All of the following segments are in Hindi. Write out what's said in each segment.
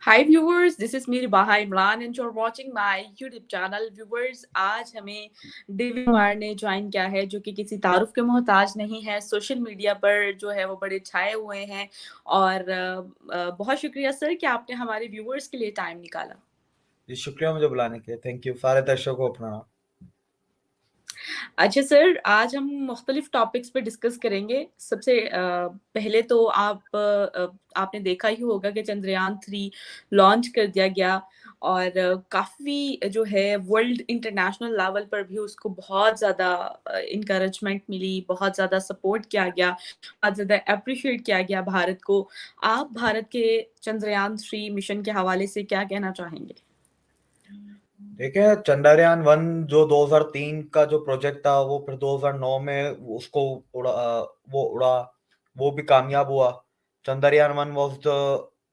Hi viewers, this is मेरी बाहा Imran and you're watching my YouTube channel. Viewers, आज हमें दिव्य कुमार ने ज्वाइन किया है जो कि किसी तारुफ के मोहताज नहीं है। सोशल मीडिया पर जो है वो बड़े छाए हुए हैं और बहुत शुक्रिया सर कि आपने हमारे व्यूवर्स के लिए टाइम निकाला। जी शुक्रिया मुझे बुलाने के लिए। Thank you. सारे दर्शकों को अपना अच्छा सर, आज हम मुख्तलिफ टॉपिक्स पे डिस्कस करेंगे। सबसे पहले तो आपने देखा ही होगा कि चंद्रयान 3 लॉन्च कर दिया गया और काफ़ी जो है वर्ल्ड इंटरनेशनल लेवल पर भी उसको बहुत ज़्यादा इंकरेजमेंट मिली, बहुत ज़्यादा सपोर्ट किया गया, बहुत ज़्यादा अप्रिशिएट किया गया भारत को। आप भारत के चंद्रयान 3 मिशन के हवाले से क्या कहना चाहेंगे? देखिए, चंद्रयान 1 जो 2003 का जो प्रोजेक्ट था वो फिर 2009 में उसको उड़ा, वो भी कामयाब हुआ। Chandrayaan 1 was the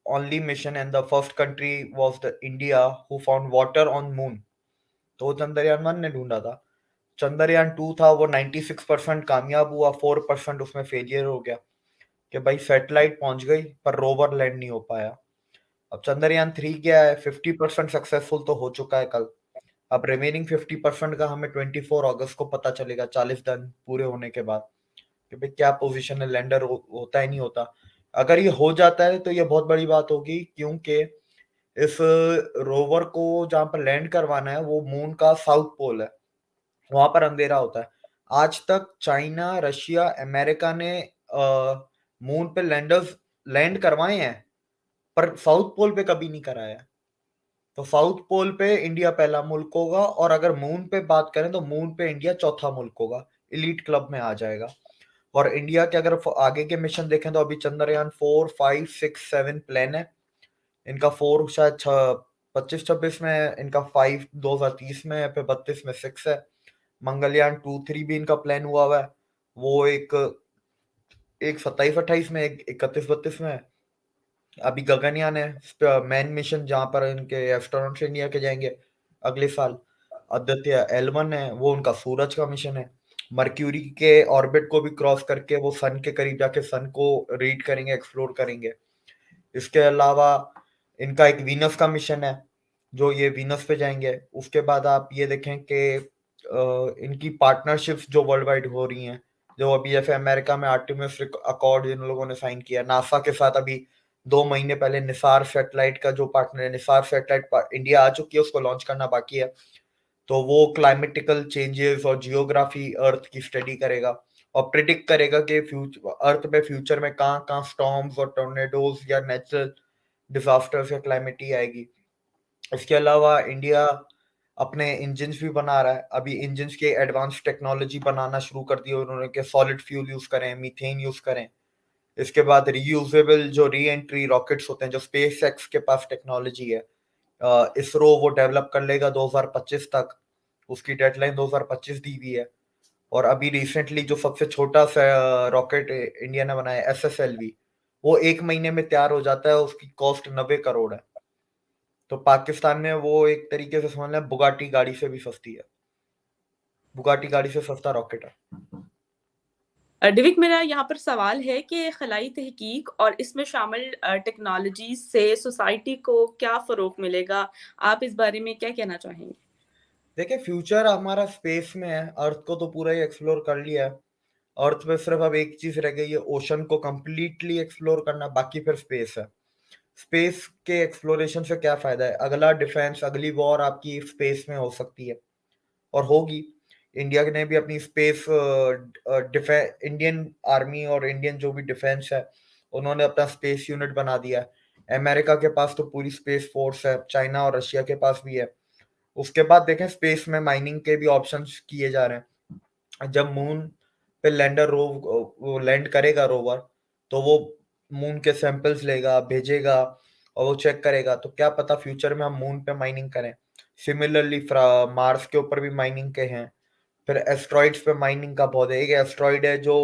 only mission and the first country was the India who found water on moon। तो चंद्रयान 1 ने ढूंढा था। चंद्रयान 2 था वो 96% कामयाब हुआ, 4% उसमें फेलियर हो गया कि भाई सैटेलाइट पहुंच गई पर रोवर लैंड नहीं हो पाया। अब चंद्रयान 3 क्या है, 50% सक्सेसफुल तो हो चुका है कल। अब रिमेनिंग 50% का हमें 24 अगस्त को पता चलेगा, 40 दिन पूरे होने के बाद, कि भाई क्या पोजीशन है, लैंडर होता है नहीं होता। अगर ये हो जाता है तो ये बहुत बड़ी बात होगी, क्योंकि इस रोवर को जहां पर लैंड करवाना है वो मून का साउथ पोल है, वहां पर अंधेरा होता है। आज तक चाइना, रशिया, अमेरिका ने मून पे लैंडर्स लैंड करवाए हैं, पर साउथ पोल पे कभी नहीं कराया। तो साउथ पोल पे इंडिया पहला मुल्क होगा, और अगर मून पे बात करें तो मून पे इंडिया चौथा मुल्क होगा, इलीट क्लब में आ जाएगा। और इंडिया के अगर आगे के मिशन देखें तो अभी चंद्रयान 4, 5, 6, 7 प्लान है। इनका 4 शायद 25-26 में है, इनका 5 2030 में है, फिर 32 में 6 है। मंगलयान 2, 3 भी इनका प्लान हुआ हुआ है, वो एक एक 27-28 में, एक 31-32 में है। अभी गगनयान है, मैन मिशन, जहां पर इनके एस्ट्रोनॉट्स इंडिया के जाएंगे अगले साल। आदित्य L1 है, वो उनका सूरज का मिशन है। मर्क्यूरी के ऑर्बिट को भी क्रॉस करके वो सन के करीब जाके सन को रीड करेंगे, एक्सप्लोर करेंगे। इसके अलावा इनका एक वीनस का मिशन है, जो ये वीनस पे जाएंगे। उसके बाद आप ये देखें कि इनकी पार्टनरशिप्स जो वर्ल्ड वाइड हो रही हैं, जो अभी जैसे अमेरिका में आर्टेमिस अकॉर्ड इन लोगों ने साइन किया, नासा के साथ अभी 2 महीने पहले निसार सैटेलाइट का जो पार्टनर है, निसार सैटेलाइट इंडिया आ चुकी है, उसको लॉन्च करना बाकी है। तो वो क्लाइमेटिकल चेंजेस और जियोग्राफी अर्थ की स्टडी करेगा और प्रिडिक्ट करेगा कि अर्थ में फ्यूचर में कहाँ कहाँ स्टॉर्म्स और टोर्नेडोज या नेचुरल डिजास्टर्स या क्लाइमेटी आएगी। इसके अलावा इंडिया अपने इंजन्स भी बना रहा है। अभी इंजन्स की एडवांस टेक्नोलॉजी बनाना शुरू कर दी उन्होंने, कि सॉलिड फ्यूल यूज करें, मीथेन यूज करें। इसके बाद रीयूजेबल जो री एंट्री रॉकेट्स होते हैं, जो स्पेस एक्स के पास टेक्नोलॉजी है, इसरो वो डेवलप कर लेगा 2025 तक। उसकी डेडलाइन 2025 दी हुई है। और अभी रिसेंटली जो सबसे छोटा सा रॉकेट इंडिया ने बनाया SSLV, वो 1 महीने में तैयार हो जाता है, उसकी कॉस्ट 90 करोड़ है। तो पाकिस्तान में वो एक तरीके से समझ लें बुगाटी गाड़ी से भी सस्ती है, बुगाटी गाड़ी से सस्ता रॉकेट है। डिविक, मेरा यहाँ पर सवाल है कि खलाई तहकीक और इसमें शामिल टेक्नोलॉजी से सोसाइटी को क्या फ़रोग मिलेगा? आप इस बारे में क्या कहना चाहेंगे? देखिए, फ्यूचर हमारा स्पेस में है, अर्थ को तो पूरा ही एक्सप्लोर कर लिया है। अर्थ पे सिर्फ अब एक चीज रह गई है, ओशन को कंप्लीटली एक्सप्लोर करना, बाकी फिर स्पेस है। स्पेस के एक्सप्लोरेशन से क्या फायदा है, अगला डिफेंस, अगली वॉर आपकी स्पेस में हो सकती है और होगी। इंडिया ने भी अपनी स्पेस इंडियन आर्मी और इंडियन जो भी डिफेंस है, उन्होंने अपना स्पेस यूनिट बना दिया है। अमेरिका के पास तो पूरी स्पेस फोर्स है, चाइना और रशिया के पास भी है। उसके बाद देखें, स्पेस में माइनिंग के भी ऑप्शंस किए जा रहे हैं। जब मून पे लैंडर वो लैंड करेगा रोवर, तो वो मून के सैंपल्स लेगा, भेजेगा और वो चेक करेगा। तो क्या पता फ्यूचर में हम मून पे माइनिंग करें। सिमिलरली मार्स के ऊपर भी माइनिंग के हैं। फिर एस्ट्रॉइड्स पे माइनिंग का बहुत है। एक एस्ट्रॉइड है जो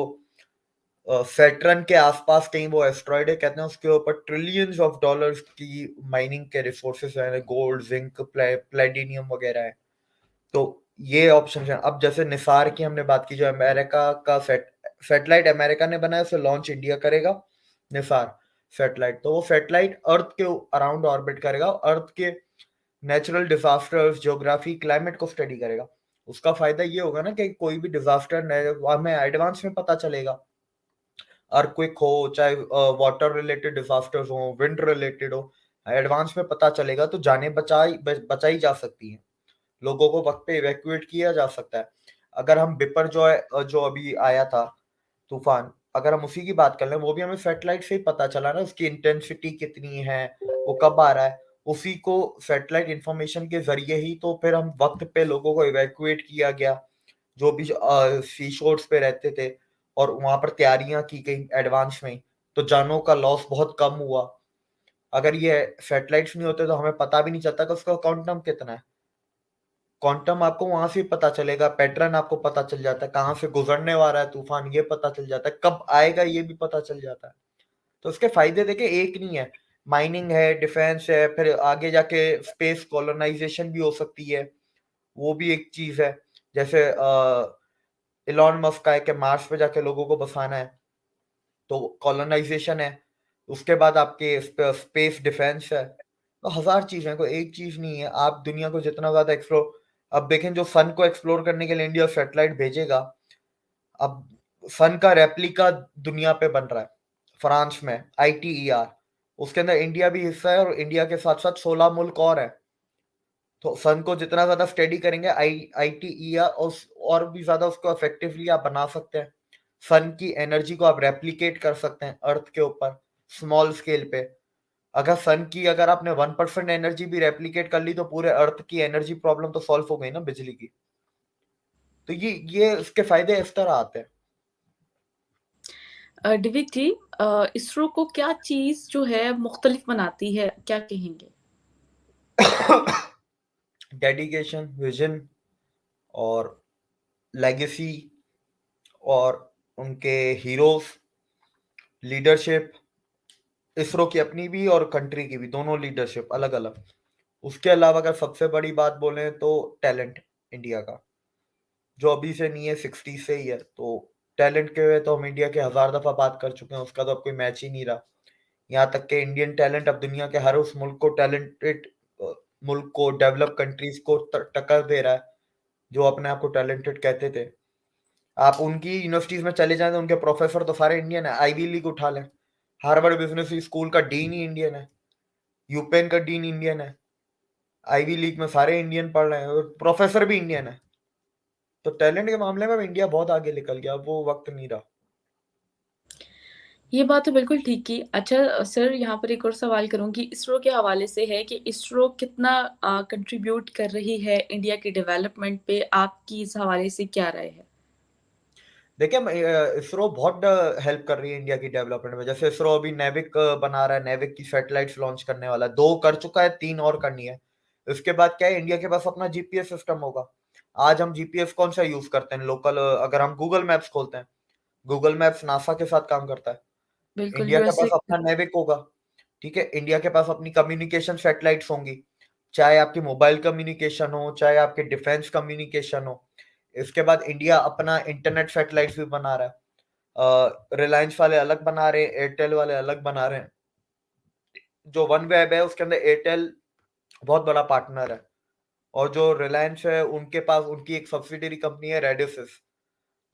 सैटर्न के आसपास कहीं वो एस्ट्रॉइड है, कहते हैं उसके ऊपर ट्रिलियंस ऑफ डॉलर्स की माइनिंग के रिसोर्सेस हैं, गोल्ड, जिंक, प्लेटिनियम वगैरह है। तो ये ऑप्शन है। अब जैसे निसार की हमने बात की, जो अमेरिका का सैटेलाइट अमेरिका ने बनाया, उसे लॉन्च इंडिया करेगा। निसार सैटेलाइट, तो वो सैटेलाइट अर्थ के अराउंड ऑर्बिट करेगा, अर्थ के नेचुरल डिजास्टर्स, ज्योग्राफी, क्लाइमेट को स्टडी करेगा। उसका फायदा ये होगा ना कि कोई भी डिजास्टर हमें एडवांस में पता चलेगा। अर्थक्वेक हो, चाहे वाटर रिलेटेड डिजास्टर्स हो, विंड रिलेटेड हो, एडवांस में पता चलेगा तो जाने बचाई जा सकती हैं, लोगों को वक्त पे इवैक्यूएट किया जा सकता है। अगर हम बिपरजॉय जो अभी आया था तूफान, अगर हम उसी की बात कर लें, वो भी हमें सैटेलाइट से ही पता चला ना, उसकी इंटेंसिटी कितनी है, वो कब आ रहा है, उसी को सैटेलाइट इंफॉर्मेशन के जरिए ही तो फिर हम वक्त पे लोगों को इवैक्यूएट किया गया, जो भी सी शोर्स पे रहते थे, और वहां पर तैयारियां की गई एडवांस में, तो जानों का लॉस बहुत कम हुआ। अगर ये सैटेलाइट्स नहीं होते तो हमें पता भी नहीं चलता कि उसका क्वांटम कितना है। क्वांटम आपको वहां से पता चलेगा, पैटर्न आपको पता चल जाता है, कहाँ से गुजरने वाला है तूफान ये पता चल जाता है, कब आएगा ये भी पता चल जाता है। तो उसके फायदे देखिए एक नहीं है, माइनिंग है, डिफेंस है, फिर आगे जाके स्पेस कॉलोनाइजेशन भी हो सकती है, वो भी एक चीज है। जैसे इलॉन मस्क का है कि मार्स पे जाके लोगों को बसाना है, तो कॉलोनाइजेशन है। उसके बाद आपके स्पेस डिफेंस है, तो हजार चीज है, कोई एक चीज नहीं है। आप दुनिया को जितना ज्यादा एक्सप्लोर, अब देखें जो सन को एक्सप्लोर करने के लिए इंडिया सैटेलाइट भेजेगा, अब सन का रेप्लिका दुनिया पे बन रहा है फ्रांस में, ITER, उसके अंदर इंडिया भी हिस्सा है, और इंडिया के साथ साथ 16 मुल्क और है। तो सन को जितना ज्यादा स्टडी करेंगे ITER, और भी ज्यादा उसको इफेक्टिवली आप बना सकते हैं। सन की एनर्जी को आप रेप्लिकेट कर सकते हैं अर्थ के ऊपर स्मॉल स्केल पे। अगर सन की अगर आपने 1% एनर्जी भी रेप्लिकेट कर ली तो पूरे अर्थ की एनर्जी प्रॉब्लम तो सॉल्व हो गई ना, बिजली की। तो ये इसके फायदे इस तरह आते हैं। डिविक जी, इसरो को क्या चीज जो है मुख्तलिफ बनाती है, क्या कहेंगे? डेडिकेशन, विजन, और लेगेसी, और उनके हीरोज, लीडरशिप, इसरो की अपनी भी और कंट्री की भी, दोनों लीडरशिप अलग अलग। उसके अलावा अगर सबसे बड़ी बात बोलें तो टैलेंट इंडिया का, जो अभी से नहीं है, 60 से ही है। तो टैलेंट के हुए तो हम इंडिया के हजार दफा बात कर चुके हैं, उसका तो अब कोई मैच ही नहीं रहा। यहाँ तक के इंडियन टैलेंट अब दुनिया के हर उस मुल्क को टैलेंटेड, मुल्क को, डेवलप कंट्रीज को टक्कर दे रहा है, जो अपने आप को टैलेंटेड कहते थे। आप उनकी यूनिवर्सिटीज में चले जाएं तो उनके प्रोफेसर तो सारे इंडियन है, आईवी लीग उठा लें, हार्वर्ड बिजनेस स्कूल का डीन ही इंडियन है, यूपेन का डीन इंडियन है, आईवी लीग में सारे इंडियन पढ़ रहे हैं, और प्रोफेसर भी इंडियन है। तो टैलेंट के मामले में अब इंडिया बहुत आगे निकल गया, अब वो वक्त नहीं रहा। ये बात तो बिल्कुल ठीक की। अच्छा सर, यहाँ पर एक और सवाल करूंगी इसरो के हवाले से, है कि इसरो कितना कंट्रीब्यूट कर रही है इंडिया के डेवलपमेंट पे, आपकी इस हवाले से क्या राय है? देखिए इसरो बहुत हेल्प कर रही है इंडिया की डेवलपमेंट में। जैसे इसरो अभी नेविक बना रहा है, नेविक की सैटेलाइट्स लॉन्च करने वाला है, 2 कर चुका है, 3 और करनी है। उसके बाद क्या है, इंडिया के पास अपना जीपीएस सिस्टम होगा। आज हम जीपीएस कौन सा यूज करते हैं लोकल, अगर हम गूगल मैप्स खोलते हैं, गूगल मैप्स नासा के साथ काम करता है। बिल्कुल, इंडिया के पास यूएसए। अपना नेविक होगा, ठीक है, इंडिया के पास अपनी कम्युनिकेशन सैटेलाइट्स होंगी, चाहे आपकी मोबाइल कम्युनिकेशन हो, चाहे आपके डिफेंस कम्युनिकेशन हो। इसके बाद इंडिया अपना इंटरनेट सैटेलाइट्स भी बना रहा है, रिलायंस वाले अलग बना रहे हैं, एयरटेल वाले अलग बना रहे हैं। जो वन वेब है उसके अंदर एयरटेल बहुत बड़ा पार्टनर है, और जो रिलायंस है उनके पास उनकी एक सब्सिडरी कंपनी है रेडिसिस,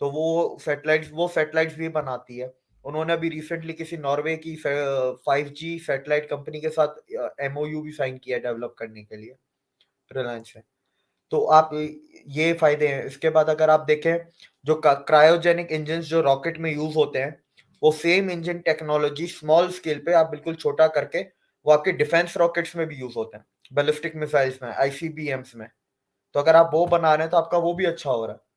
तो वो सैटेलाइट्स भी बनाती है। उन्होंने अभी रिसेंटली किसी नॉर्वे की 5G सैटेलाइट कंपनी के साथ MOU भी साइन किया डेवलप करने के लिए, रिलायंस है। तो आप ये फायदे हैं। इसके बाद अगर आप देखें, जो क्रायोजेनिक इंजन जो रॉकेट में यूज होते हैं, वो same engine technology small scale पे आप बिल्कुल छोटा करके, वो आपके डिफेंस रॉकेट्स में भी यूज होते हैं, बैलिस्टिक मिसाइल्स में, ICBMs में। तो अगर आप वो बना रहे हैं तो आपका वो भी अच्छा हो रहा है।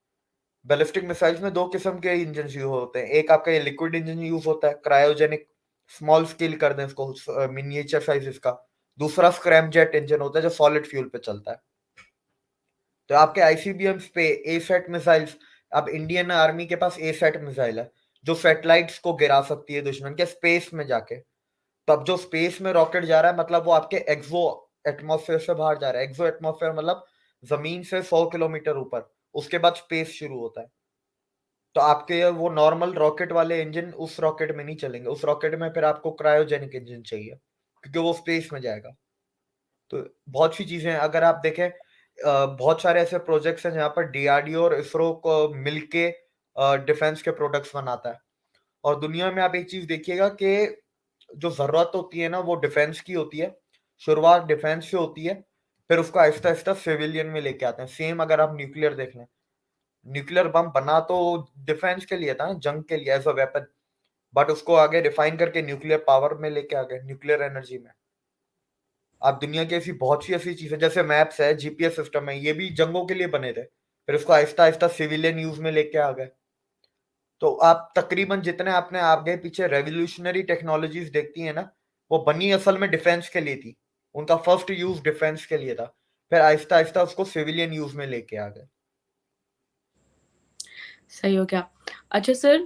बैलिस्टिक मिसाइल्स में 2 किस्म के इंजन यूज होते हैं, एक आपका ये लिक्विड इंजन यूज होता है, क्रायोजेनिक, स्मॉल स्केल कर दें इसको, मिनिएचर साइज इसका। दूसरा स्क्रैम जेट इंजन होता है जो सॉलिड फ्यूल पे चलता है। तो आपके ICBMs पे A-SAT मिसाइल्स, अब इंडियन आर्मी के पास A-SAT मिसाइल है, जो सैटेलाइट्स को गिरा सकती है दुश्मन के स्पेस में जाके। तो अब जो स्पेस में रॉकेट जा रहा है, मतलब वो आपके एक्सो एटमॉस्फेयर से बाहर जा रहा है। एक्सो एटमॉस्फेयर मतलब जमीन से 100 किलोमीटर ऊपर, उसके बाद स्पेस शुरू होता है। तो आपके वो नॉर्मल रॉकेट वाले इंजन उस रॉकेट में नहीं चलेंगे, उस रॉकेट में फिर आपको क्रायोजेनिक इंजन चाहिए, क्योंकि वो स्पेस में जाएगा। तो बहुत सी चीजें हैं, अगर आप देखें बहुत सारे ऐसे प्रोजेक्ट्स हैं जहाँ पर डीआरडीओ और इसरो को मिलके डिफेंस के प्रोडक्ट्स बनाता है। और दुनिया में आप एक चीज देखिएगा कि जो जरूरत होती है ना वो डिफेंस की होती है, शुरुआत डिफेंस से होती है, फिर उसको आहिस्ता आहिस्ता सिविलियन में लेके आते हैं। सेम अगर आप न्यूक्लियर देख लें, न्यूक्लियर बम बना तो डिफेंस के लिए था, जंग के लिए एज अ वेपन, बट उसको आगे रिफाइन करके न्यूक्लियर पावर में लेके आ गए, न्यूक्लियर एनर्जी में। आप दुनिया की ऐसी बहुत सी ऐसी चीजें, जैसे मैप्स है, जीपीएस सिस्टम है, ये भी जंगों के लिए बने थे, फिर उसको आहिस्ता आहिस्ता सिविलियन यूज में लेके आ गए। तो आप तकरीबन जितने आपने आगे पीछे रेवोल्यूशनरी टेक्नोलॉजीज देखती है ना, वो बनी असल में डिफेंस के लिए थी, उनका फर्स्ट यूज डिफेंस के लिए था, फिर आहिस्ता आहिस्ता उसको सिविलियन यूज में लेके आ गए। सही हो गया। अच्छा सर,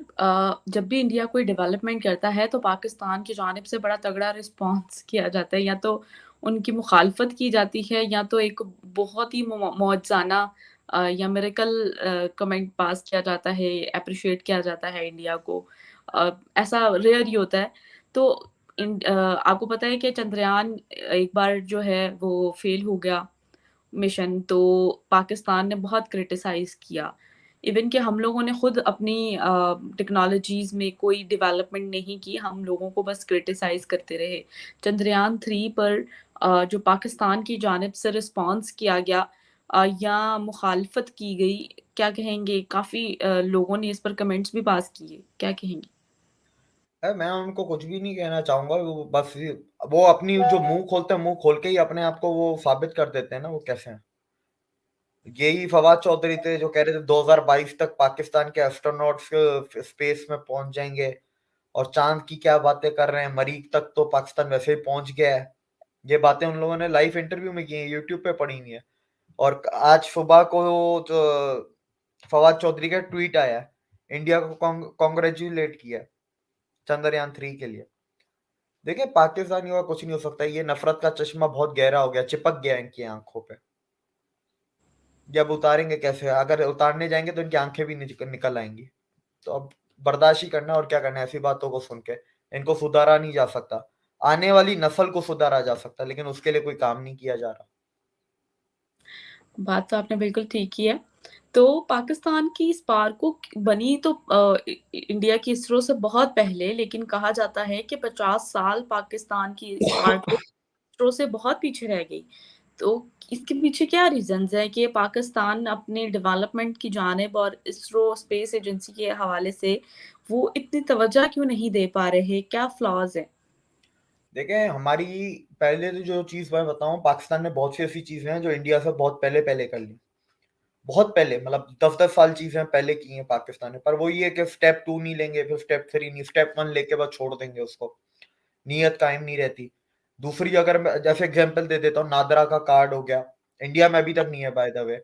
जब भी इंडिया कोई डेवलपमेंट करता है तो पाकिस्तान की जानिब से बड़ा तगड़ा रिस्पॉन्स किया जाता है, या तो उनकी मुखालफत की जाती है, या तो एक बहुत ही मौजज़ाना या मिरेकल कमेंट पास किया जाता है, अप्रिशिएट किया जाता है इंडिया को। ऐसा रेयर ही होता है। तो आपको पता है कि चंद्रयान एक बार जो है वो फेल हो गया मिशन, तो पाकिस्तान ने बहुत क्रिटिसाइज़ किया। इवन कि हम लोगों ने खुद अपनी टेक्नोलॉजीज़ में कोई डेवलपमेंट नहीं की, हम लोगों को बस क्रिटिसाइज़ करते रहे। चंद्रयान 3 पर जो पाकिस्तान की जानिब से रिस्पॉन्स किया गया या मुखालफत की गई, क्या कहेंगे? काफ़ी लोगों ने इस पर कमेंट्स भी पास किए, क्या कहेंगे? मैं उनको कुछ भी नहीं कहना चाहूंगा, वो बस वो अपनी जो मुंह खोलते हैं, मुंह खोल के ही अपने आप को वो साबित कर देते हैं ना वो कैसे हैं। यही फवाद चौधरी थे जो कह रहे थे 2022 तक पाकिस्तान के एस्ट्रोनॉट्स स्पेस में पहुंच जाएंगे, और चांद की क्या बातें कर रहे हैं, मरीख तक तो पाकिस्तान वैसे ही पहुंच गया है। ये बातें उन लोगों ने लाइव इंटरव्यू में की है, यूट्यूब पे पड़ी हुई है। और आज सुबह को जो फवाद चौधरी का ट्वीट आया है, इंडिया को कॉन्ग्रेचुलेट किया चंद्रयान 3 के लिए। देखिए पाकिस्तानियों का कुछ नहीं हो सकता, ये नफरत का चश्मा बहुत गहरा हो गया, चिपक गया इनकी आंखों पे। जब उतारेंगे कैसे, अगर उतारने जाएंगे तो इनकी आंखें भी निकल आएंगी। तो अब बर्दाश्त ही करना, और क्या करना है ऐसी बातों को सुन के। इनको सुधारा नहीं जा सकता, आने वाली नस्ल को सुधारा जा सकता, लेकिन उसके लिए कोई काम नहीं किया जा रहा। बात तो आपने बिल्कुल ठीक की है। तो पाकिस्तान की स्पार्को बनी तो इंडिया की इसरो से बहुत पहले, लेकिन कहा जाता है कि 50 साल पाकिस्तान की स्पार्को इसरो से बहुत पीछे रह गई। तो इसके पीछे क्या रीजंस है कि पाकिस्तान अपने डेवलपमेंट की जानिब और इसरो स्पेस एजेंसी के हवाले से वो इतनी तवज्जो क्यों नहीं दे पा रहे? क्या फ्लॉज है? देखें हमारी, पहले तो जो चीज मैं बताऊं, पाकिस्तान में बहुत सी ऐसी चीजें हैं जो इंडिया से बहुत पहले पहले कर ली, बहुत पहले, मतलब 10-10 साल चीजें पहले की हैं पाकिस्तान ने। पर वो ये है कि स्टेप 2 नहीं लेंगे, फिर स्टेप 3 नहीं, स्टेप 1 लेके बाद छोड़ देंगे उसको, नीयत कायम नहीं रहती। दूसरी, अगर मैं जैसे एग्जांपल दे देता हूँ, नादरा का कार्ड हो गया, इंडिया में अभी तक नहीं है बाय द वे।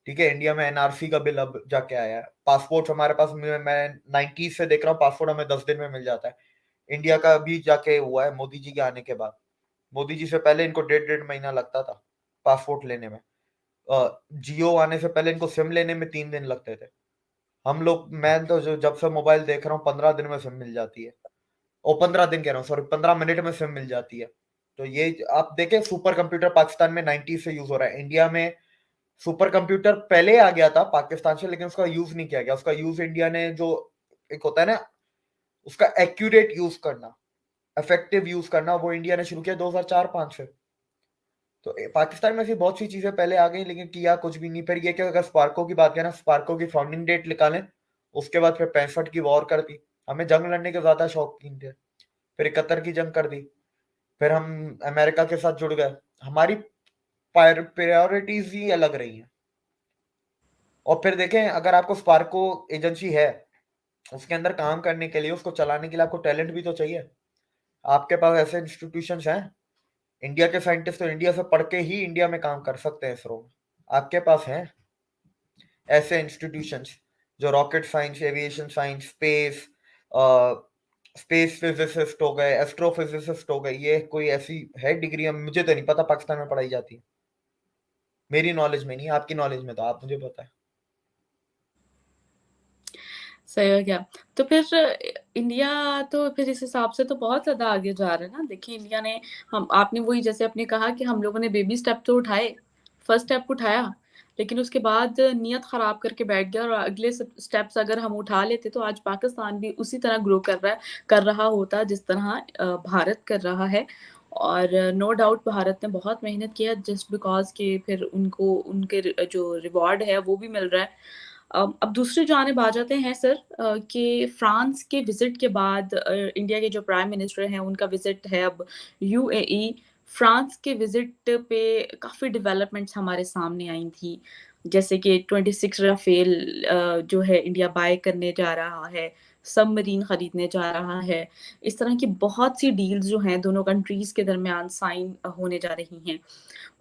ठीक है, इंडिया में एनआरसी का बिल अब जाके आया है। पासपोर्ट हमारे पास, मैं 90 से देख रहा हूँ, पासपोर्ट हमें 10 दिन में मिल जाता है। इंडिया का अभी जाके हुआ है मोदी जी के आने के बाद। मोदी जी से पहले इनको 1.5-1.5 महीना लगता था पासपोर्ट लेने में। जियो आने से पहले इनको सिम लेने में 3 दिन लगते थे। हम लोग, मैं तो जो जब से मोबाइल देख रहा हूँ, 15 दिन में सिम मिल जाती है। ओ 15 दिन कह रहा हूँ, सॉरी, 15 मिनट में सिम मिल जाती है। तो ये आप देखें, सुपर कंप्यूटर पाकिस्तान में 90 से यूज हो रहा है। इंडिया में सुपर कंप्यूटर पहले आ गया था पाकिस्तान से, लेकिन उसका यूज नहीं किया गया। उसका यूज इंडिया ने, जो एक होता है ना, उसका एक्यूरेट यूज करना, इफेक्टिव यूज करना, वो इंडिया ने शुरू किया 2004-5 से। तो पाकिस्तान में ऐसी बहुत सी चीजें पहले आ गई, लेकिन किया कुछ भी नहीं। फिर ये कि अगर स्पार्को की बात करें ना, स्पार्को की फाउंडिंग डेट निकालें, उसके बाद फिर 65 की वॉर कर दी। हमें जंग लड़ने के ज्यादा शौकीन थे, फिर 71 की जंग कर दी, फिर हम अमेरिका के साथ जुड़ गए। हमारी प्रायोरिटीज ही अलग रही हैं। और फिर देखें, अगर आपको स्पार्को एजेंसी है, उसके अंदर काम करने के लिए, उसको चलाने के लिए आपको टैलेंट भी तो चाहिए। आपके पास ऐसे इंस्टीट्यूशंस हैं, इंडिया के साइंटिस्ट तो इंडिया से पढ़ के ही इंडिया में काम कर सकते हैं इसरो में। आपके पास हैं ऐसे इंस्टीट्यूशंस जो rocket science, aviation science, space physicist हो गए, एस्ट्रोफिजिसिस्ट हो गए। ये कोई ऐसी है डिग्री, मुझे तो नहीं पता पाकिस्तान में पढ़ाई जाती है। मेरी नॉलेज में नहीं, आपकी नॉलेज में तो आप मुझे पता है। सही हो गया। तो फिर इंडिया तो फिर इस हिसाब से तो बहुत ज़्यादा आगे जा रहा है ना। देखिए इंडिया ने हम आपने वही जैसे आपने कहा कि हम लोगों ने बेबी स्टेप तो उठाए, फर्स्ट स्टेप उठाया, लेकिन उसके बाद नियत ख़राब करके बैठ गया और अगले स्टेप्स अगर हम उठा लेते तो आज पाकिस्तान भी उसी तरह ग्रो कर रहा होता जिस तरह भारत कर रहा है। और नो डाउट भारत ने बहुत मेहनत किया जस्ट बिकॉज़ कि फिर उनको उनके जो रिवॉर्ड है वो भी मिल रहा है। अब दूसरी जानिब आ जाते हैं सर कि फ्रांस के विज़िट के बाद इंडिया के जो प्राइम मिनिस्टर हैं उनका विज़िट है अब यूएई। फ्रांस के विज़िट पे काफ़ी डेवलपमेंट्स हमारे सामने आई थी। जैसे कि 26 राफ़ेल जो है इंडिया बाय करने जा रहा है, सबमरीन खरीदने जा रहा है। इस तरह की बहुत सी डील्स जो हैं दोनों कंट्रीज़ के दरमियान साइन होने जा रही हैं।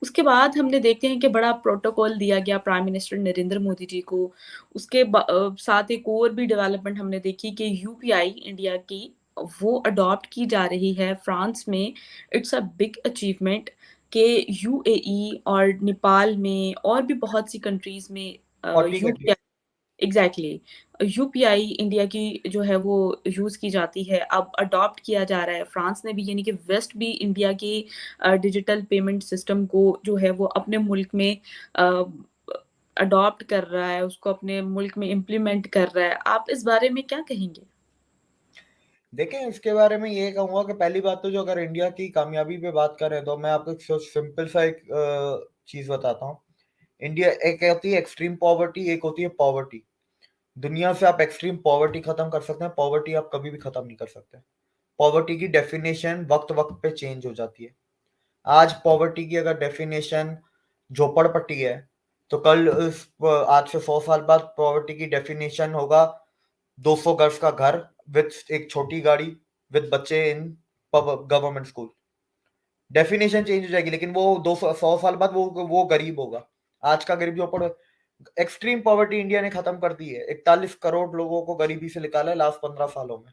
उसके बाद हमने देखते हैं कि बड़ा प्रोटोकॉल दिया गया प्राइम मिनिस्टर नरेंद्र मोदी जी को। साथ एक और भी डेवलपमेंट हमने देखी कि यूपीआई इंडिया की वो अडॉप्ट की जा रही है फ्रांस में। इट्स अ बिग अचीवमेंट कि यूएई और नेपाल में और भी बहुत सी कंट्रीज़ में 40 UPI countries. Exactly UPI India की जो है वो यूज़ की जाती है, अब अडॉप्ट किया जा रहा है। फ्रांस ने भी यानी कि वेस्ट भी इंडिया की डिजिटल पेमेंट सिस्टम को जो है वो अपने मुल्क में अ, अडॉप्ट कर रहा है, उसको अपने मुल्क में इम्प्लीमेंट कर रहा है। आप इस बारे में क्या कहेंगे? देखें, इसके बारे में ये कहूँगा कि पहली बात तो जो अगर इंडिया की कामयाबी पे बात करें तो मैं आपको एक सिंपल सा एक चीज़ बताता हूँ। इंडिया एक होती है एक्सट्रीम पॉवर्टी, एक होती है पॉवर्टी। दुनिया से आप एक्सट्रीम पॉवर्टी खत्म कर सकते हैं, पॉवर्टी आप कभी भी खत्म नहीं कर सकते। पॉवर्टी की डेफिनेशन वक्त-वक्त पे चेंज हो जाती है। आज पॉवर्टी की अगर डेफिनेशन झोपड़पट्टी है, तो कल आज से 100 साल बाद पॉवर्टी की डेफिनेशन होगा 200 गज का घर विथ एक छोटी गाड़ी विथ बच्चे in government school. Definition change हो जाएगी, लेकिन वो 200 100 साल बाद वो गरीब होगा। आज का गरीब झोपड़ एक्सट्रीम पॉवर्टी इंडिया ने खत्म कर दी है। 41 करोड़ लोगों को गरीबी से निकाला है लास्ट 15 सालों में।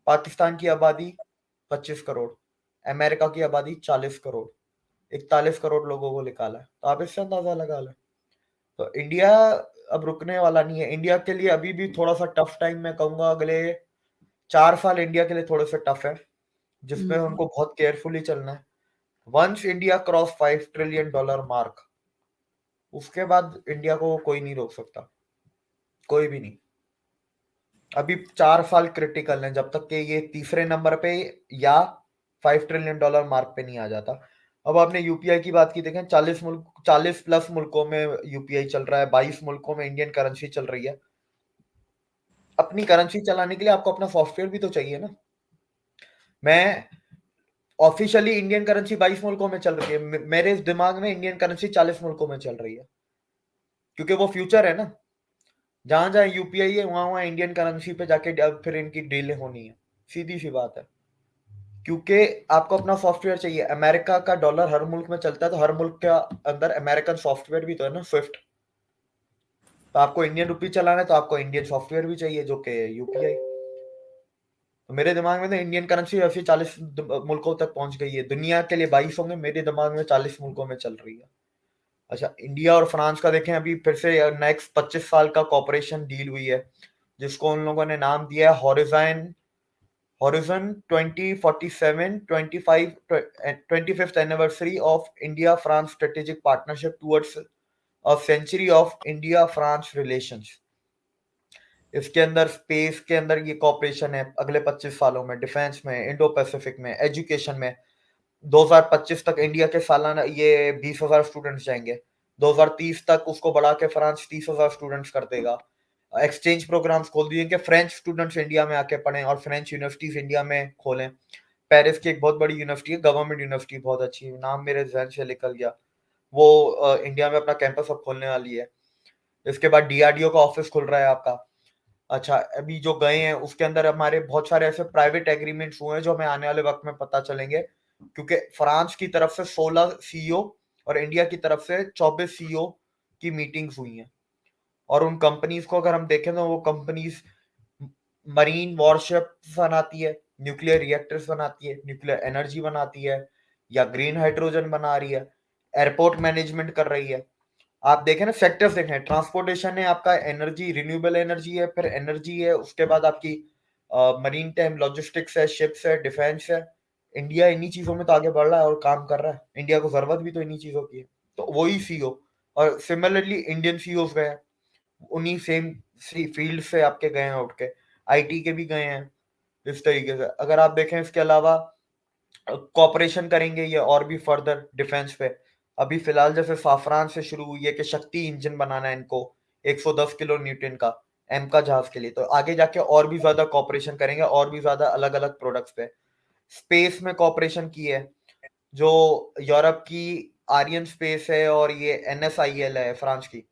पाकिस्तान की आबादी 25 करोड़, अमेरिका की आबादी 40 करोड़, 41 करोड़ लोगों को निकाला है। तो आप इससे अंदाजा लगा लें। तो इंडिया अब रुकने वाला नहीं है। इंडिया के लिए अभी भी थोड़ा सा टफ टाइम मैं कहूंगा, अगले 4 साल इंडिया के लिए थोड़े से टफ है, जिसमें हुँ। उनको बहुत केयरफुली चलना है। Once India cross $5 trillion mark, उसके बाद इंडिया को कोई नहीं रोक सकता, कोई भी नहीं। अभी 4 साल क्रिटिकल हैं जब तक कि ये तीसरे नंबर पे या $5 ट्रिलियन मार्क पे नहीं आ जाता। अब आपने यूपीआई की बात की, देखें 40 प्लस मुल्कों में यूपीआई चल रहा है, 22 मुल्कों में इंडियन करेंसी चल रही है। अपनी करेंसी चलाने के लिए आपको अपना सॉफ्टवेयर भी तो चाहिए ना। मैं ऑफिशियली इंडियन करेंसी 22 मुल्कों में चल रही है, मेरे इस दिमाग में इंडियन करेंसी 40 मुल्कों में चल रही है, क्योंकि वो फ्यूचर है ना। जहां जहां यूपीआई है वहां वहां इंडियन करेंसी पे जाके अब फिर इनकी डील होनी है, सीधी सी बात है। क्योंकि आपको अपना सॉफ्टवेयर चाहिए। अमेरिका का डॉलर हर मुल्क में चलता है, तो हर मुल्क के अंदर अमेरिकन सॉफ्टवेयर भी तो है ना, स्विफ्ट। तो आपको इंडियन रुपी चलाना है तो आपको इंडियन सॉफ्टवेयर भी चाहिए, जो कि यूपीआई। तो मेरे दिमाग में तो इंडियन करेंसी ऐसी 40 मुल्कों तक पहुंच गई है। दुनिया के लिए 22 होंगे, मेरे दिमाग में 40 मुल्कों में चल रही है। अच्छा, इंडिया और फ्रांस का देखें, अभी फिर से नेक्स्ट 25 साल का कॉपरेशन डील हुई है, जिसको उन लोगों ने नाम दिया है horizon 2047 25 25th anniversary of India France strategic partnership towards a century of India France relations. इसके अंदर स्पेस के अंदर ये कॉपरेशन है अगले 25 सालों में, डिफेंस में, इंडो पैसिफिक में, एजुकेशन में। 2025 तक इंडिया के सालाना ये 20,000 स्टूडेंट्स जाएंगे। 2030 तक उसको बढ़ा के फ्रांस 30,000 स्टूडेंट्स कर देगा। एक्सचेंज प्रोग्राम्स खोल दिए कि फ्रेंच स्टूडेंट्स इंडिया में आके पढ़ें और फ्रेंच यूनिवर्सिटीज इंडिया में खोलें। पेरिस की एक बहुत बड़ी यूनिवर्सिटी है, गवर्नमेंट यूनिवर्सिटी, बहुत अच्छी, नाम मेरे जहन से निकल गया, वो इंडिया में अपना कैंपस अब खोलने वाली है। इसके बाद डीआरडीओ का ऑफिस खुल रहा है आपका। अच्छा, अभी जो गए हैं उसके अंदर हमारे बहुत सारे ऐसे प्राइवेट एग्रीमेंट्स हुए हैं जो हमें आने वाले वक्त में पता चलेंगे, क्योंकि फ्रांस की तरफ से 16 सीईओ और इंडिया की तरफ से 24 सीईओ की मीटिंग्स हुई हैं। और उन कंपनीज को अगर हम देखें तो वो कंपनीज मरीन वॉरशिप्स बनाती है, न्यूक्लियर रिएक्टर्स बनाती है, न्यूक्लियर एनर्जी बनाती है, या ग्रीन हाइड्रोजन बना रही है, एयरपोर्ट मैनेजमेंट कर रही है। आप देखें ना, सेक्टर्स देखें, ट्रांसपोर्टेशन है आपका, एनर्जी, रिन्यूएबल एनर्जी है, फिर एनर्जी है, उसके बाद आपकी मरीन टाइम, लॉजिस्टिक्स है, शिप्स है, डिफेंस है। इंडिया इन्हीं चीजों में तो आगे बढ़ रहा है और काम कर रहा है। इंडिया को जरूरत भी तो इन्हीं चीजों की है। तो वही सीईओ, और सिमिलरली इंडियन सीईओ गए हैं, उन्हीं सेम फील्ड से आपके गए हैं उठ के, आईटी के भी गए हैं। इस तरीके से अगर आप देखें, इसके अलावा कॉपरेशन करेंगे ये और भी फर्दर डिफेंस पे। अभी फिलहाल जैसे साफरान से शुरू हुई है कि शक्ति इंजन बनाना है इनको, 110 किलो न्यूटन का, एम का जहाज के लिए। तो आगे जाके और भी ज्यादा कॉपरेशन करेंगे, और भी ज्यादा अलग अलग प्रोडक्ट्स पे। स्पेस में कॉपरेशन की है, जो यूरोप की आर्यन स्पेस है और ये एनएसआईएल है फ्रांस की,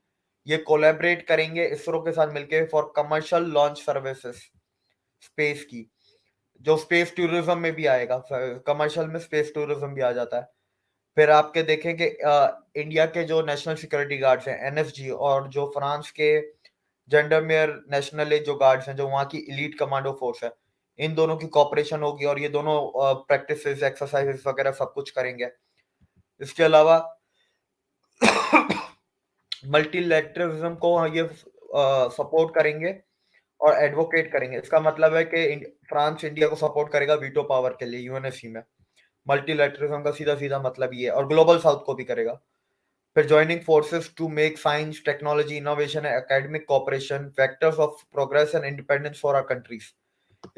ये कोलैबोरेट करेंगे इसरो के साथ मिलके for commercial launch services space की, जो स्पेस टूरिज्म में भी आएगा। कमर्शियल में स्पेस टूरिज्म भी आ जाता है। फिर आपके देखें कि इंडिया के जो नेशनल सिक्योरिटी गार्ड्स हैं, एनएसजी, और जो फ्रांस के जेंडरमेयर नेशनल जो गार्ड्स हैं, जो वहाँ की इलीट कमांडो फोर्स है, इन दोनों की कॉपरेशन होगी और ये दोनों प्रैक्टिस एक्सरसाइजेस वगैरह सब कुछ करेंगे। इसके अलावा मल्टीलैटरलिज्म को ये सपोर्ट करेंगे और एडवोकेट करेंगे। इसका मतलब है कि फ्रांस इंडिया को सपोर्ट करेगा वीटो पावर के लिए यूएनएससी में। मल्टीलैटरलिज्म का सीधा सीधा मतलब ये है, और ग्लोबल साउथ को भी करेगा। फिर joining forces to make science, technology, innovation, academic cooperation factors of progress and independence for our countries.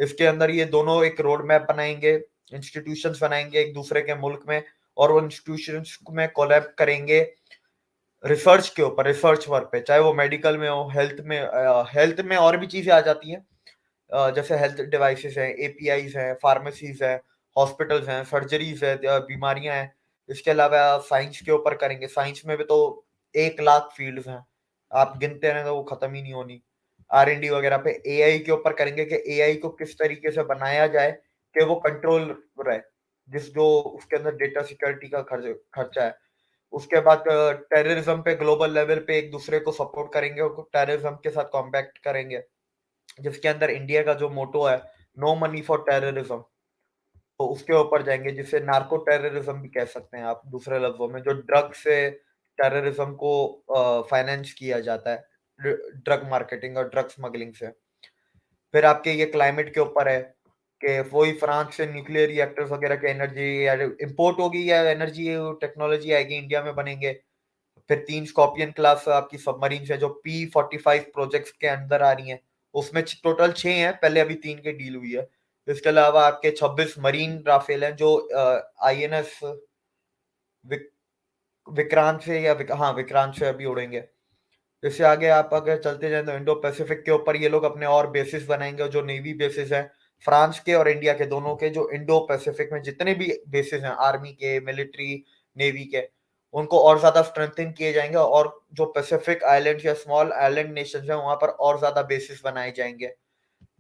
इसके अंदर ये दोनों एक रोड मैप बनाएंगे, इंस्टीट्यूशंस बनाएंगे एक दूसरे के मुल्क में, और वो इंस्टीट्यूशंस में कोलैब करेंगे रिसर्च के ऊपर, रिसर्च वर्क पे, चाहे वो मेडिकल में हो, हेल्थ में और भी चीजें आ जाती हैं, जैसे हेल्थ डिवाइसेस हैं, एपीआईज हैं, फार्मेसीज हैं, हॉस्पिटल्स हैं, सर्जरीज है, बीमारियां हैं। इसके अलावा साइंस के ऊपर करेंगे। साइंस में भी तो 1 लाख फील्ड्स हैं, आप गिनते रहे तो वो खत्म ही नहीं होनी। आर एन डी वगैरह पे एआई के ऊपर करेंगे कि एआई को किस तरीके से बनाया जाए कि वो कंट्रोल रहे, जिस जो उसके अंदर डेटा सिक्योरिटी का खर्चा है। उसके बाद टेररिज्म पे ग्लोबल लेवल पे एक दूसरे को सपोर्ट करेंगे और टेररिज्म के साथ कॉम्बैक्ट करेंगे, जिसके अंदर इंडिया का जो मोटो है, नो मनी फॉर टेररिज्म, तो उसके ऊपर जाएंगे, जिसे नार्को टेररिज्म भी कह सकते हैं आप दूसरे लफ्जों में, जो ड्रग से टेररिज्म को फाइनेंस किया जाता है, ड्रग मार्केटिंग और ड्रग स्मगलिंग से। फिर आपके ये क्लाइमेट के ऊपर है कि वही फ्रांस से न्यूक्लियर रिएक्टर्स वगैरह की एनर्जी या इंपोर्ट होगी, या एनर्जी टेक्नोलॉजी आएगी इंडिया में बनेंगे। फिर 3 स्कॉर्पियन क्लास आपकी सबमरीन है जो P45 प्रोजेक्ट्स के अंदर आ रही हैं, उसमें टोटल 6 हैं, पहले अभी 3 की डील हुई है। इसके अलावा आपके 26 मरीन राफेल हैं, जो आईएनएस विक्रांत से हाँ, विक्रांत से अभी उड़ेंगे। इससे आगे आप अगर चलते जाए तो इंडो पैसिफिक के ऊपर ये लोग अपने और बेसिस बनाएंगे, जो नेवी बेसिस हैं फ्रांस के और इंडिया के दोनों के, जो इंडो पैसिफिक में जितने भी बेसिस हैं आर्मी के, मिलिट्री, नेवी के, उनको और ज्यादा स्ट्रेंथन किए जाएंगे, और जो पैसिफिक आइलैंड या स्मॉल आइलैंड नेशंस हैं वहां पर और ज्यादा बेसिस बनाए जाएंगे,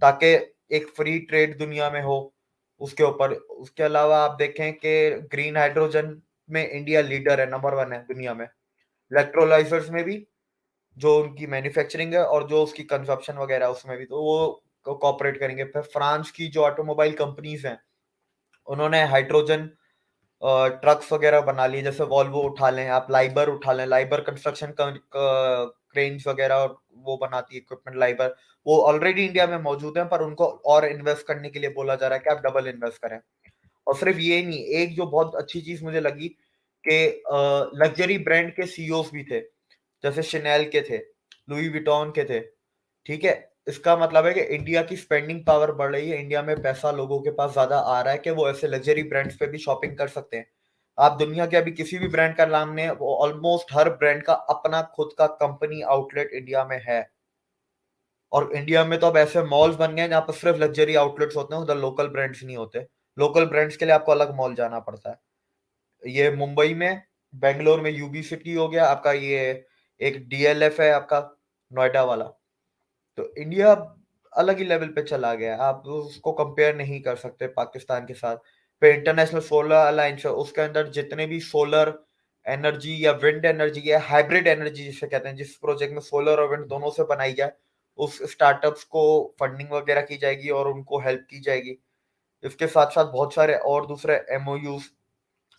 ताकि एक फ्री ट्रेड दुनिया में हो उसके ऊपर। उसके अलावा आप देखें कि ग्रीन हाइड्रोजन में इंडिया लीडर है, नंबर 1 है दुनिया में। इलेक्ट्रोलाइजर्स में भी, जो उनकी मैन्युफैक्चरिंग है और जो उसकी कंजप्शन वगैरह उसमें भी, तो वो कॉपरेट करेंगे। फिर फ्रांस की जो ऑटोमोबाइल कंपनीज हैं, उन्होंने हाइड्रोजन ट्रक्स वगैरह बना लिए, जैसे वॉल्वो उठा लें आप, लाइबर उठा लें, लाइबर कंस्ट्रक्शन क्रेन्स वगैरह, और वो बनाती है इक्विपमेंट लाइबर, वो ऑलरेडी इंडिया में मौजूद है, पर उनको और इन्वेस्ट करने के लिए बोला जा रहा है कि आप डबल इन्वेस्ट करें। और सिर्फ ये नहीं, एक जो बहुत अच्छी चीज मुझे लगी कि लग्जरी ब्रांड के सीईओस भी थे, जैसे शनेल के थे, लुई विटॉन के थे। ठीक है, इसका मतलब है कि इंडिया की स्पेंडिंग पावर बढ़ रही है, इंडिया में पैसा लोगों के पास ज्यादा आ रहा है कि वो ऐसे लग्जरी ब्रांड्स पे भी शॉपिंग कर सकते हैं। आप दुनिया के अभी किसी भी ब्रांड का नाम ने, वो ऑलमोस्ट हर ब्रांड का अपना खुद का कंपनी आउटलेट इंडिया में है। और इंडिया में तो अब ऐसे मॉल्स बन गए जहाँ पर सिर्फ लग्जरी आउटलेट्स होते हैं, उधर लोकल ब्रांड्स नहीं होते। लोकल ब्रांड्स के लिए आपको अलग मॉल जाना पड़ता है। ये मुंबई में, बेंगलोर में यूबी सिटी हो गया आपका, ये एक डीएलएफ है आपका, नोएडा वाला। तो इंडिया अलग ही लेवल पे चला गया, आप उसको कंपेयर नहीं कर सकते पाकिस्तान के साथ। फिर इंटरनेशनल सोलर अलायंस है, उसके अंदर जितने भी सोलर एनर्जी या विंड एनर्जी या हाइब्रिड एनर्जी जिसे कहते हैं, जिस प्रोजेक्ट में सोलर और विंड दोनों से बनाई जाए, उस स्टार्टअप्स को फंडिंग वगैरह की जाएगी और उनको हेल्प की जाएगी। इसके साथ साथ बहुत सारे और दूसरे एमओयूज,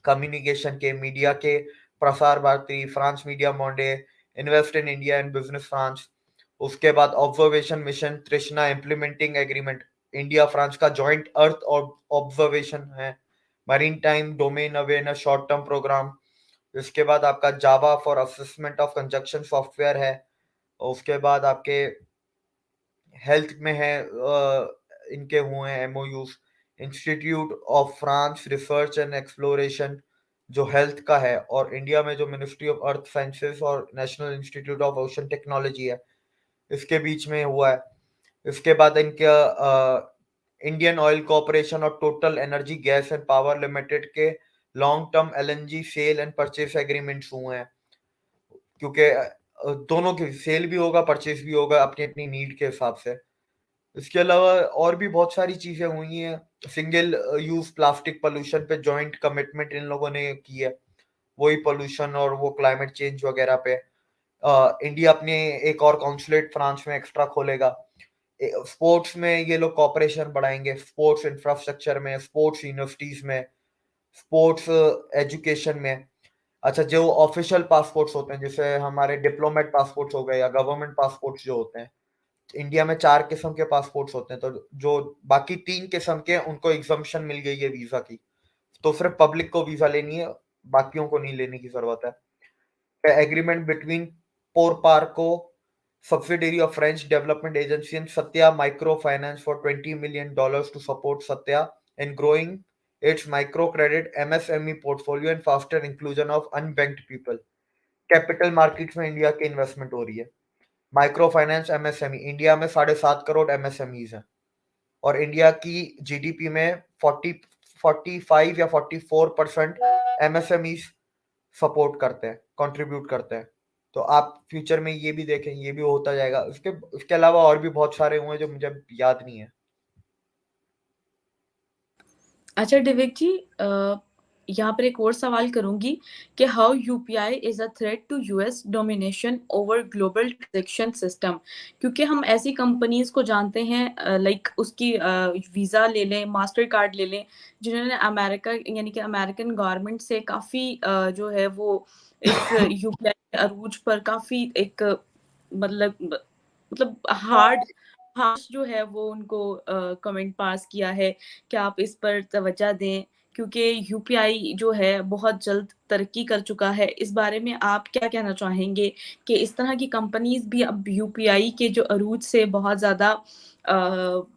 कम्युनिकेशन के, मीडिया के, Prasar Bharati, France Media Monde, invest in India and Business France. उसके बाद observation mission Trishna implementing agreement, India France का जॉइंट अर्थ ऑब्जर्वेशन है। Maritime domain awareness short term program. इसके बाद आपका Java for assessment of conjunction software है। उसके बाद आपके हेल्थ में है, इनके हुए हैं MOUs, institute of France research and exploration जो हेल्थ का है, और इंडिया में जो मिनिस्ट्री ऑफ अर्थ साइंसेस और national institute of ocean technology है, इसके बीच में हुआ है। इसके बाद इनका इंडियन ऑयल कॉर्पोरेशन और Total Energy gas and power limited के long term LNG sale and purchase agreements हुए हैं, क्योंकि दोनों की सेल भी होगा परचेस भी होगा अपनी अपनी नीड के हिसाब से। इसके अलावा और भी बहुत सारी चीजें हुई हैं। सिंगल यूज प्लास्टिक पोल्यूशन पे जॉइंट कमिटमेंट इन लोगों ने की है, वही पोल्यूशन और वो क्लाइमेट चेंज वगैरह पे। इंडिया अपने एक और कॉन्सुलेट फ्रांस में एक्स्ट्रा खोलेगा। स्पोर्ट्स में ये लोग कॉपरेशन बढ़ाएंगे, स्पोर्ट्स इंफ्रास्ट्रक्चर में, स्पोर्ट्स यूनिवर्सिटीज में, स्पोर्ट्स एजुकेशन में। अच्छा, जो ऑफिशियल पासपोर्ट्स होते हैं जैसे हमारे डिप्लोमेट पासपोर्ट्स हो गए या गवर्नमेंट पासपोर्ट्स जो होते हैं, इंडिया में 4 किस्म के पासपोर्ट्स होते हैं, तो जो बाकी 3 किस्म के उनको एग्जम्पशन मिल गई है वीजा की, तो सिर्फ पब्लिक को वीजा लेनी है, बाकियों को नहीं लेने की जरूरत है। Agreement between Proparco subsidiary of French development agency and Satya Microfinance for $20 million to support Satya in growing its microcredit MSME portfolio and faster inclusion of unbanked people. Capital markets में इंडिया की इन्वेस्टमेंट हो रही है। माइक्रो फाइनेंस एमएसएमई, इंडिया में 7.5 करोड़ एमएसएमईज हैं और इंडिया की जीडीपी में 45 या 44% एमएसएमईज सपोर्ट करते हैं, कंट्रीब्यूट करते हैं। तो आप फ्यूचर में ये भी देखें, ये भी होता जाएगा। उसके अलावा और भी बहुत सारे हुए जो मुझे याद नहीं है। अच्छा डिविक जी, यहाँ पर एक और सवाल करूंगी कि how UPI is a threat to US domination over global transaction system, क्योंकि हम ऐसी कंपनीज को जानते हैं लाइक उसकी वीज़ा ले लें, मास्टर कार्ड ले लें, जिन्होंने अमेरिका यानी कि अमेरिकन गवर्नमेंट से काफ़ी जो है वो इस यूपीआई अरूज पर काफ़ी एक मतलब हार्ड हार्श जो है वो उनको कमेंट पास किया है कि आप इस पर तवज्जो दें, क्योंकि यूपीआई जो है बहुत जल्द तरक्की कर चुका है। इस बारे में आप क्या कहना चाहेंगे कि इस तरह की कंपनीज भी अब यूपीआई के जो अरूज से बहुत ज़्यादा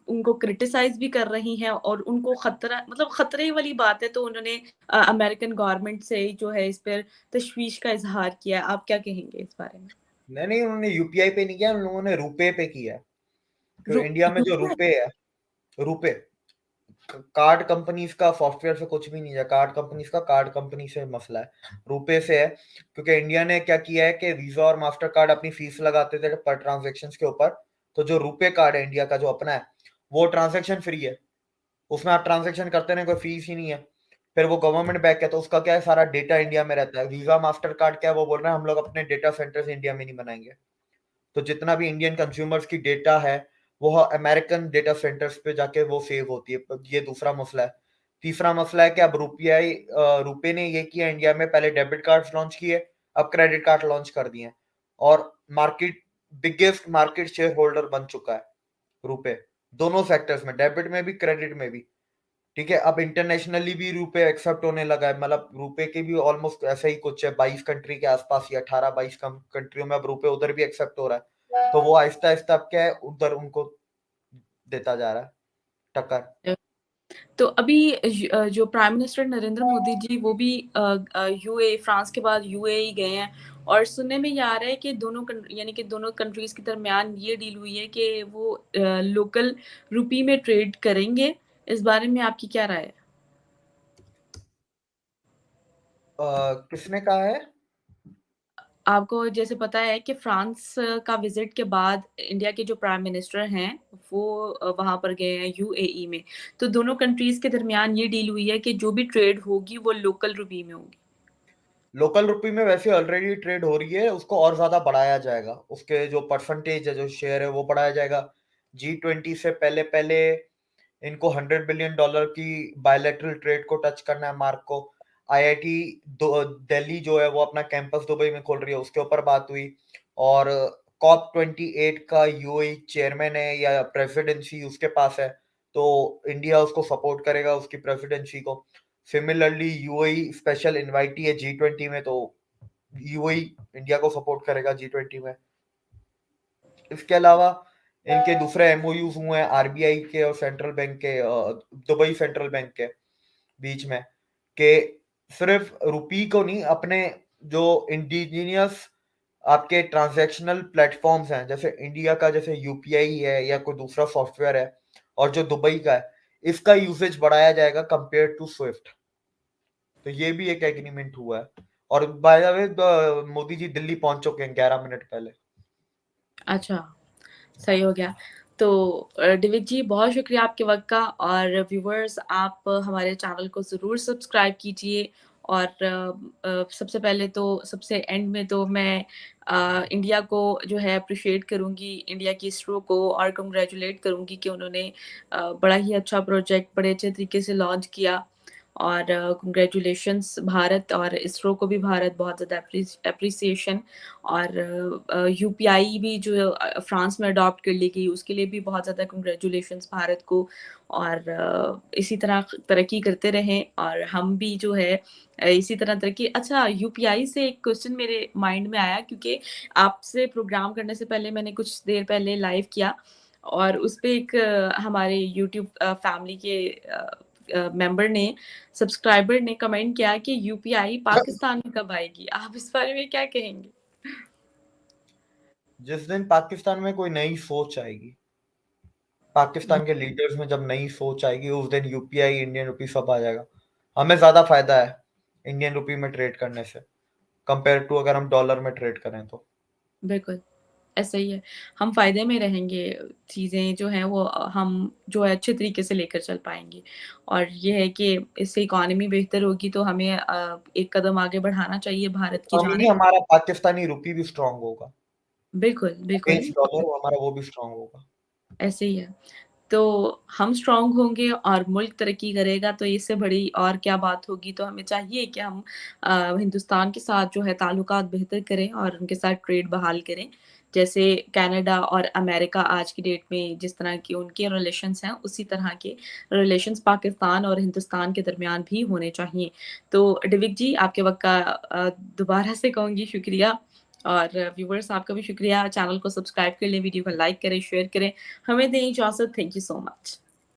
उनको क्रिटिसाइज भी कर रही हैं और उनको खतरा मतलब खतरे वाली बात है, तो उन्होंने अमेरिकन गवर्नमेंट से जो है इस पर तशवीश का इजहार किया है। आप क्या कहेंगे इस बारे में? नहीं नहीं, उन्होंने यूपीआई पे नहीं किया, उन लोगों ने रुपए पे किया है। तो इंडिया में जो रुपए है, रुपए कार्ड कंपनीज का सॉफ्टवेयर से कुछ भी नहीं है, कार्ड कंपनीज का कार्ड कंपनी से मसला है, रुपए से है। क्योंकि इंडिया ने क्या किया है कि वीजा और मास्टर कार्ड अपनी फीस लगाते थे पर ट्रांजेक्शन के ऊपर, तो जो रुपए कार्ड है इंडिया का जो अपना है, वो ट्रांजेक्शन फ्री है, उसमें आप ट्रांजेक्शन करते रहे, कोई फीस ही नहीं है। फिर वो गवर्नमेंट बैक है, तो उसका क्या है, सारा डेटा इंडिया में रहता है। वीजा मास्टर कार्ड क्या है, वो बोल रहे हैं हम लोग अपने डेटा सेंटर्स इंडिया में नहीं बनाएंगे, तो जितना भी इंडियन कंज्यूमर्स की डेटा है वो अमेरिकन डेटा सेंटर्स पे जाके वो सेव होती है। ये दूसरा मसला है। तीसरा मसला है कि अब रुपए ने ये किया इंडिया में, पहले डेबिट कार्ड लॉन्च किए, अब क्रेडिट कार्ड लॉन्च कर दिए, और market biggest market share holder बन चुका है रुपए, दोनों सेक्टर्स में, डेबिट में भी क्रेडिट में भी। ठीक है, अब इंटरनेशनली भी रुपए एक्सेप्ट होने लगा है, मतलब रुपए के भी ऑलमोस्ट ऐसा ही कुछ है, 22 कंट्री के आसपास या 18-22 कंट्रियों में अब रुपए उधर भी एक्सेप्ट हो रहा है। तो वो आहिस्ता आहिस्ता अब क्या है, उधर उनको देता जा रहा है टक्कर। तो अभी जो प्राइम मिनिस्टर नरेंद्र मोदी जी वो भी यूए फ्रांस के बाद यूएई गए हैं, और सुनने में ये आ रहा है कि यानी कि दोनों कंट्रीज के दरमियान ये डील हुई है कि वो लोकल रुपी में ट्रेड करेंगे। इस बारे में आपकी क्या राय है? किसने कहा है? आपको जैसे पता है कि फ्रांस का विजिट के बाद इंडिया के जो प्राइम मिनिस्टर हैं वो वहां पर गए हैं यूएई में, तो दोनों कंट्रीज के दरमियान ये डील हुई है कि जो भी ट्रेड होगी वो लोकल रुपी में होगी। लोकल रुपी में वैसे ऑलरेडी ट्रेड हो रही है, उसको और ज्यादा बढ़ाया जाएगा, उसके जो परसेंटेज है, जो शेयर है, वो बढ़ाया जाएगा। G20 से पहले पहले इनको $100 बिलियन की बायलैटरल ट्रेड को टच करना है मार्क को। आईआईटी दिल्ली जो है वो अपना कैंपस दुबई में खोल रही है, उसके ऊपर बात हुई। और कॉप 28 का यूएई चेयरमैन है या प्रेसिडेंसी उसके पास है, तो इंडिया उसको सपोर्ट करेगा उसकी प्रेसिडेंसी को। सिमिलरली यूएई स्पेशल इनवाइटी है G20 में, तो यूएई इंडिया को सपोर्ट करेगा G20 में। इसके अलावा इनके दूसरे एमओयूज हुए हैं आरबीआई के और सेंट्रल बैंक के, दुबई सेंट्रल बैंक के बीच में, कि सिर्फ रुपी को नहीं, अपने जो इंडिजीनियस आपके ट्रांजैक्शनल प्लेटफॉर्म्स हैं, जैसे इंडिया का जैसे यूपीआई है या कोई दूसरा सॉफ्टवेयर है, और जो दुबई का है, इसका यूसेज बढ़ाया जाएगा कंपेयर टू स्विफ्ट। तो ये भी एक एग्रीमेंट हुआ है। और by the way Modi ji Delhi पहुंच चुके हैं 11 मिनट पहले। अच्छा, सही हो गया। तो डिविक जी, बहुत शुक्रिया आपके वक़्त का, और व्यूअर्स आप हमारे चैनल को ज़रूर सब्सक्राइब कीजिए। और सबसे पहले तो सबसे एंड में तो मैं इंडिया को जो है एप्रिशिएट करूँगी, इंडिया की इसरो को, और कांग्रेचुलेट करूँगी कि उन्होंने बड़ा ही अच्छा प्रोजेक्ट बड़े अच्छे तरीके से लॉन्च किया। और कांग्रेचुलेशंस भारत, और इसरो को भी भारत बहुत ज़्यादा एप्रिसिएशन। और यूपीआई भी जो फ्रांस में अडॉप्ट कर ली गई, उसके लिए भी बहुत ज़्यादा कांग्रेचुलेशंस भारत को। और इसी तरह तरक्की करते रहें, और हम भी जो है इसी तरह तरक्की। अच्छा, यूपीआई से एक क्वेश्चन मेरे माइंड में आया, क्योंकि आपसे प्रोग्राम करने से पहले मैंने कुछ देर पहले लाइव किया, और उस पे एक हमारे यूट्यूब फैमिली के मेंबर ने, सब्सक्राइबर ने कमेंट किया कि यूपीआई पाकिस्तान में कब आएगी? आप इस बारे में क्या कहेंगे? जिस दिन पाकिस्तान में कोई नई सोच आएगी, पाकिस्तान के लीडर्स में जब नई सोच आएगी, उस दिन यूपीआई, इंडियन रुपी सब आ जाएगा। हमें ज्यादा फायदा है इंडियन रुपी में ट्रेड करने से, कंपेयर टू अगर हम डॉलर में ट्रेड करें तो। बिल्कुल, ऐसा ही है। हम फ़ायदे में रहेंगे, चीज़ें जो हैं वो हम जो है अच्छे तरीके से लेकर चल पाएँगे। और ये है कि इससे इकॉनमी बेहतर होगी, तो हमें एक कदम आगे बढ़ाना चाहिए भारत की इकोनॉमी जानिब। हमारा पाकिस्तानी रुपी भी स्ट्रांग होगा, बिल्कुल, बिल्कुल, अगेंस्ट डॉलर हमारा वो भी स्ट्रांग होगा। ऐसे ही है। तो हम स्ट्रॉन्ग होंगे और मुल्क तरक्की करेगा, तो इससे बड़ी और क्या बात होगी। तो हमें चाहिए कि हम हिंदुस्तान के साथ जो है ताल्लुकात बेहतर करें और उनके साथ ट्रेड बहाल करें। जैसे कनाडा और अमेरिका आज की डेट में जिस तरह के उनके रिलेशंस हैं, उसी तरह के रिलेशंस पाकिस्तान और हिंदुस्तान के दरमियान भी होने चाहिए। तो डिविक जी, आपके वक़्त का दोबारा से कहूँगी शुक्रिया, और व्यूअर्स आपका भी शुक्रिया। चैनल को सब्सक्राइब कर लें, वीडियो को लाइक करें, शेयर करें। हमें दें इजाज़त। Thank you so much.